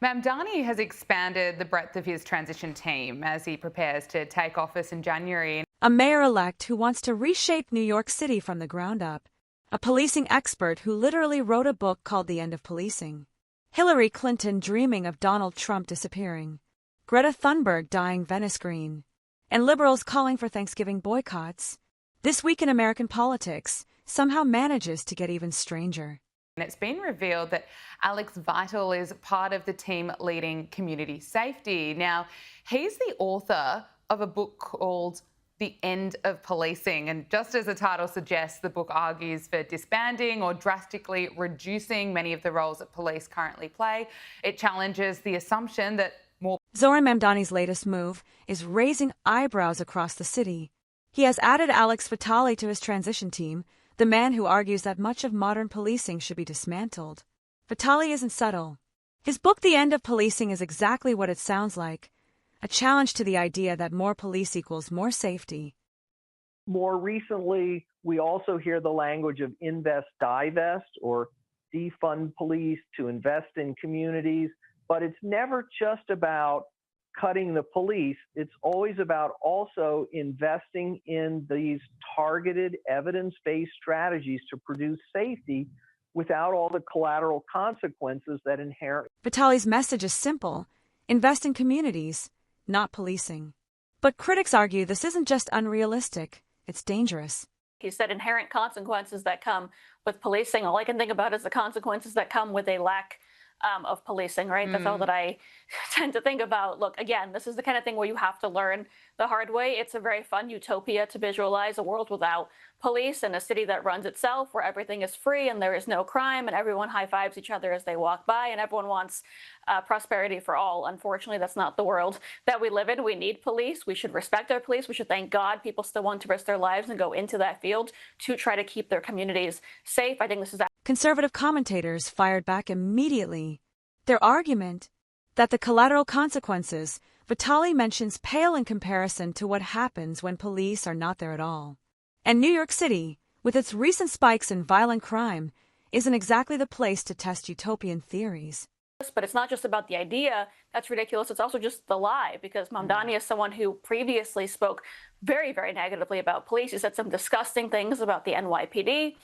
Mamdani has expanded the breadth of his transition team as he prepares to take office in January. A mayor-elect who wants to reshape New York City from the ground up. A policing expert who literally wrote a book called The End of Policing. Hillary Clinton dreaming of Donald Trump disappearing. Greta Thunberg dyeing Venice green. And liberals calling for Thanksgiving boycotts. This week in American politics somehow manages to get even stranger. And it's been revealed that Alex Vitale is part of the team leading community safety. Now, he's the author of a book called The End of Policing. And just as the title suggests, the book argues for disbanding or drastically reducing many of the roles that police currently play. It challenges the assumption that more... Zoran Mamdani's latest move is raising eyebrows across the city. He has added Alex Vitale to his transition team, the man who argues that much of modern policing should be dismantled. Vitale isn't subtle. His book The End of Policing is exactly what it sounds like. A challenge to the idea that more police equals more safety. More recently, we also hear the language of invest, divest, or defund police to invest in communities. But it's never just about cutting the police. It's always about also investing in these targeted evidence-based strategies to produce safety without all the collateral consequences that inherent. Vitale's message is simple: invest in communities, not policing. But critics argue this isn't just unrealistic, it's dangerous. He said inherent consequences that come with policing. All I can think about is the consequences that come with a lack of policing, right? That's all that I tend to think about. Look, again, this is the kind of thing where you have to learn the hard way. It's a very fun utopia to visualize a world without police and a city that runs itself, where everything is free and there is no crime and everyone high-fives each other as they walk by and everyone wants prosperity for all. Unfortunately, that's not the world that we live in. We need police. We should respect our police. We should thank God people still want to risk their lives and go into that field to try to keep their communities safe. I think this is... Conservative commentators fired back immediately. Their argument that the collateral consequences Vitale mentions pale in comparison to what happens when police are not there at all. And New York City, with its recent spikes in violent crime, isn't exactly the place to test utopian theories. But it's not just about the idea that's ridiculous, it's also just the lie, because Mamdani is someone who previously spoke very, very negatively about police. He said some disgusting things about the NYPD.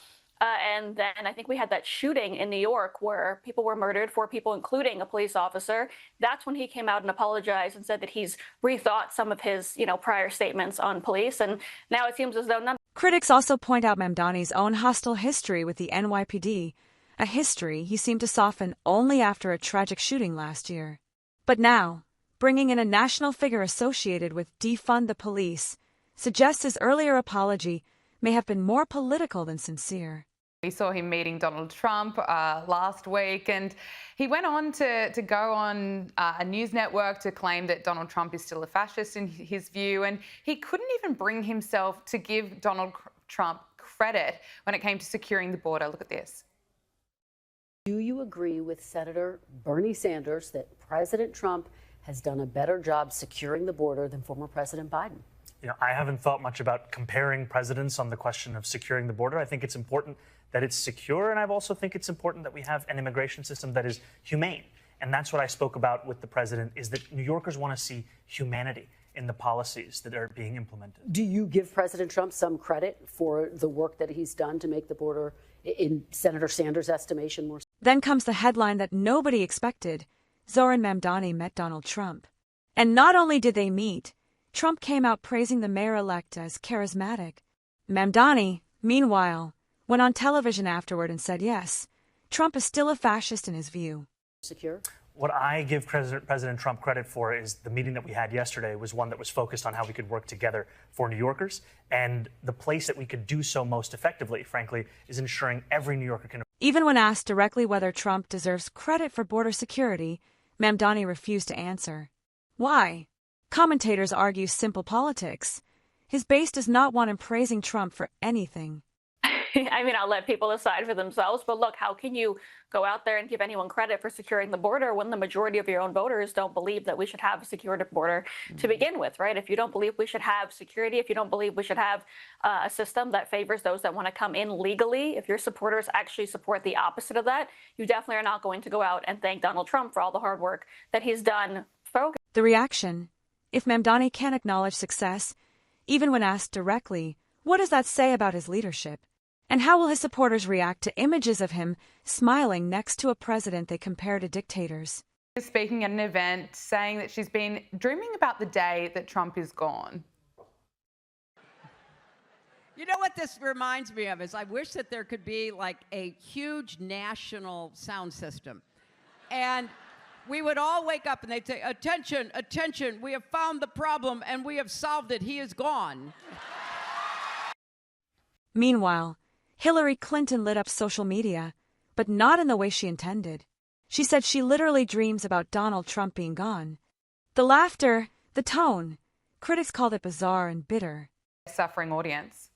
And then I think we had that shooting in New York where people were murdered, 4 people, including a police officer. That's when he came out and apologized and said that he's rethought some of his, prior statements on police. And now it seems as though none. Critics also point out Mamdani's own hostile history with the NYPD, a history he seemed to soften only after a tragic shooting last year. But now, bringing in a national figure associated with defund the police suggests his earlier apology may have been more political than sincere. We saw him meeting Donald Trump last week, and he went on to go on a news network to claim that Donald Trump is still a fascist in his view, and he couldn't even bring himself to give Donald Trump credit when it came to securing the border. Look at this. Do you agree with Senator Bernie Sanders that President Trump has done a better job securing the border than former President Biden? I haven't thought much about comparing presidents on the question of securing the border. I think it's important that it's secure, and I also think it's important that we have an immigration system that is humane. And that's what I spoke about with the president, is that New Yorkers want to see humanity in the policies that are being implemented. Do you give President Trump some credit for the work that he's done to make the border, in Senator Sanders' estimation, more? Then comes the headline that nobody expected. Zoran Mamdani met Donald Trump. And not only did they meet, Trump came out praising the mayor-elect as charismatic. Mamdani, meanwhile, went on television afterward and said yes, Trump is still a fascist in his view. Secure? What I give President Trump credit for is the meeting that we had yesterday was one that was focused on how we could work together for New Yorkers. And the place that we could do so most effectively, frankly, is ensuring every New Yorker can... Even when asked directly whether Trump deserves credit for border security, Mamdani refused to answer. Why? Commentators argue simple politics. His base does not want him praising Trump for anything. I mean, I'll let people decide for themselves. But look, how can you go out there and give anyone credit for securing the border when the majority of your own voters don't believe that we should have a secure border to begin with, right? If you don't believe we should have security, if you don't believe we should have a system that favors those that want to come in legally, if your supporters actually support the opposite of that, you definitely are not going to go out and thank Donald Trump for all the hard work that he's done. The reaction: if Mamdani can't acknowledge success, even when asked directly, what does that say about his leadership? And how will his supporters react to images of him smiling next to a president they compare to dictators? Speaking at an event, saying that she's been dreaming about the day that Trump is gone. You know what this reminds me of is I wish that there could be like a huge national sound system. And we would all wake up and they'd say, attention, attention, we have found the problem and we have solved it. He is gone. Meanwhile, Hillary Clinton lit up social media, but not in the way she intended. She said she literally dreams about Donald Trump being gone. The laughter, the tone, critics called it bizarre and bitter. Suffering audience.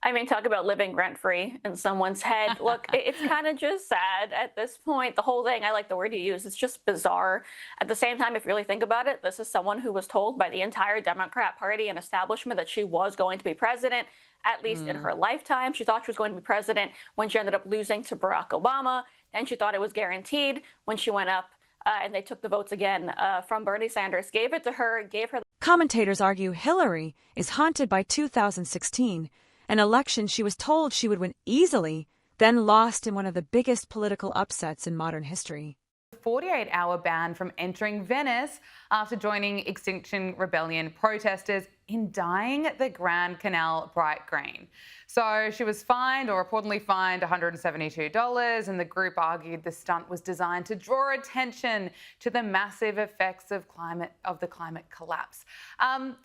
I mean, talk about living rent-free in someone's head. Look, it's kind of just sad at this point. The whole thing, I like the word you use, it's just bizarre. At the same time, if you really think about it, this is someone who was told by the entire Democrat Party and establishment that she was going to be president, at least in her lifetime. She thought she was going to be president when she ended up losing to Barack Obama. Then she thought it was guaranteed when she went up and they took the votes again from Bernie Sanders, gave it to her, gave her... Commentators argue Hillary is haunted by 2016, an election she was told she would win easily, then lost in one of the biggest political upsets in modern history. 48-hour ban from entering Venice after joining Extinction Rebellion protesters in dyeing the Grand Canal bright green. So she was fined, or reportedly fined, $172, and the group argued the stunt was designed to draw attention to the massive effects of the climate collapse.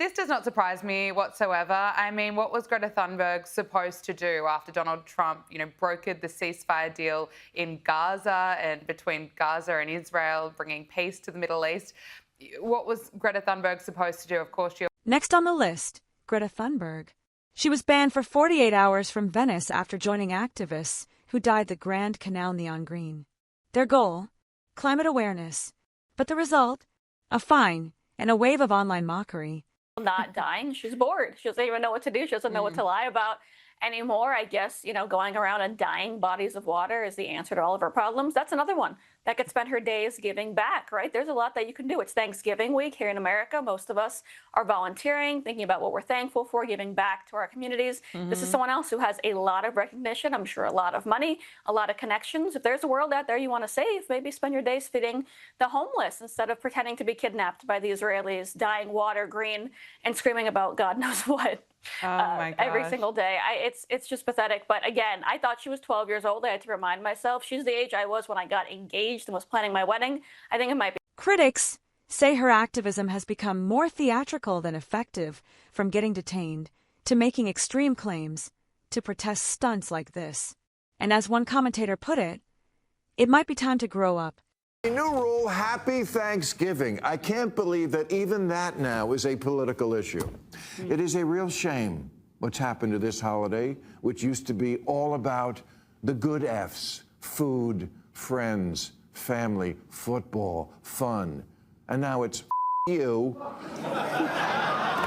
This does not surprise me whatsoever. I mean, what was Greta Thunberg supposed to do after Donald Trump, brokered the ceasefire deal in Gaza and between Gaza and Israel, bringing peace to the Middle East? What was Greta Thunberg supposed to do? Of course, she... Next on the list, Greta Thunberg. She was banned for 48 hours from Venice after joining activists who dyed the Grand Canal neon green. Their goal? Climate awareness. But the result? A fine and a wave of online mockery. Not dying. She's bored. She doesn't even know what to do. She doesn't know what to lie about anymore. I guess, going around and dyeing bodies of water is the answer to all of her problems. That's another one that could spend her days giving back, right? There's a lot that you can do. It's Thanksgiving week here in America. Most of us are volunteering, thinking about what we're thankful for, giving back to our communities. This is someone else who has a lot of recognition, I'm sure a lot of money, a lot of connections. If there's a world out there you want to save, maybe spend your days feeding the homeless instead of pretending to be kidnapped by the Israelis, dyeing water green and screaming about God knows what. Oh my gosh. Every single day. It's just pathetic. But again, I thought she was 12 years old. I had to remind myself she's the age I was when I got engaged and was planning my wedding. I think it might be. Critics say her activism has become more theatrical than effective, from getting detained to making extreme claims to protest stunts like this. And as one commentator put it might be time to grow up. A new rule, happy Thanksgiving. I can't believe that even that now is a political issue. It is a real shame what's happened to this holiday, which used to be all about the good F's, food, friends, family, football, fun. And now it's you.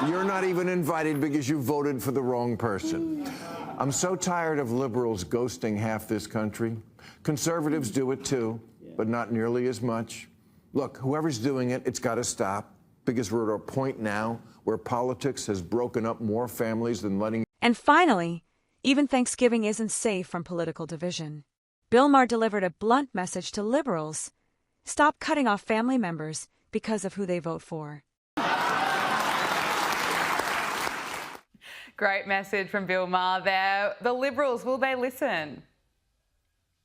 You're not even invited because you voted for the wrong person. I'm so tired of liberals ghosting half this country. Conservatives do it too, but not nearly as much. Look, whoever's doing it, it's got to stop, because we're at a point now where politics has broken up more families than letting... And finally, even Thanksgiving isn't safe from political division. Bill Maher delivered a blunt message to liberals. Stop cutting off family members because of who they vote for. Great message from Bill Maher there. The Liberals, will they listen?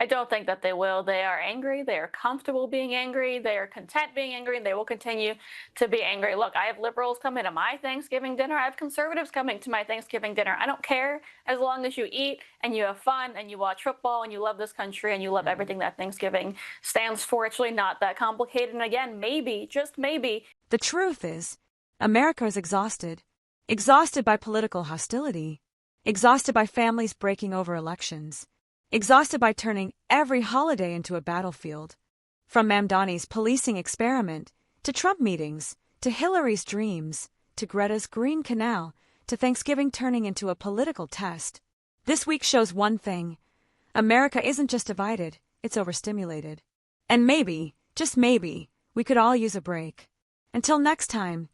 I don't think that they will. They are angry. They are comfortable being angry. They are content being angry, and they will continue to be angry. Look, I have liberals coming to my Thanksgiving dinner. I have conservatives coming to my Thanksgiving dinner. I don't care, as long as you eat and you have fun and you watch football and you love this country and you love everything that Thanksgiving stands for. It's really not that complicated. And again, maybe, just maybe. The truth is, America is exhausted. Exhausted by political hostility. exhausted by families breaking over elections, exhausted by turning every holiday into a battlefield. From Mamdani's policing experiment, to Trump meetings, to Hillary's dreams, to Greta's Green Canal, to Thanksgiving turning into a political test. This week shows one thing. America isn't just divided, it's overstimulated. And maybe, just maybe, we could all use a break. Until next time,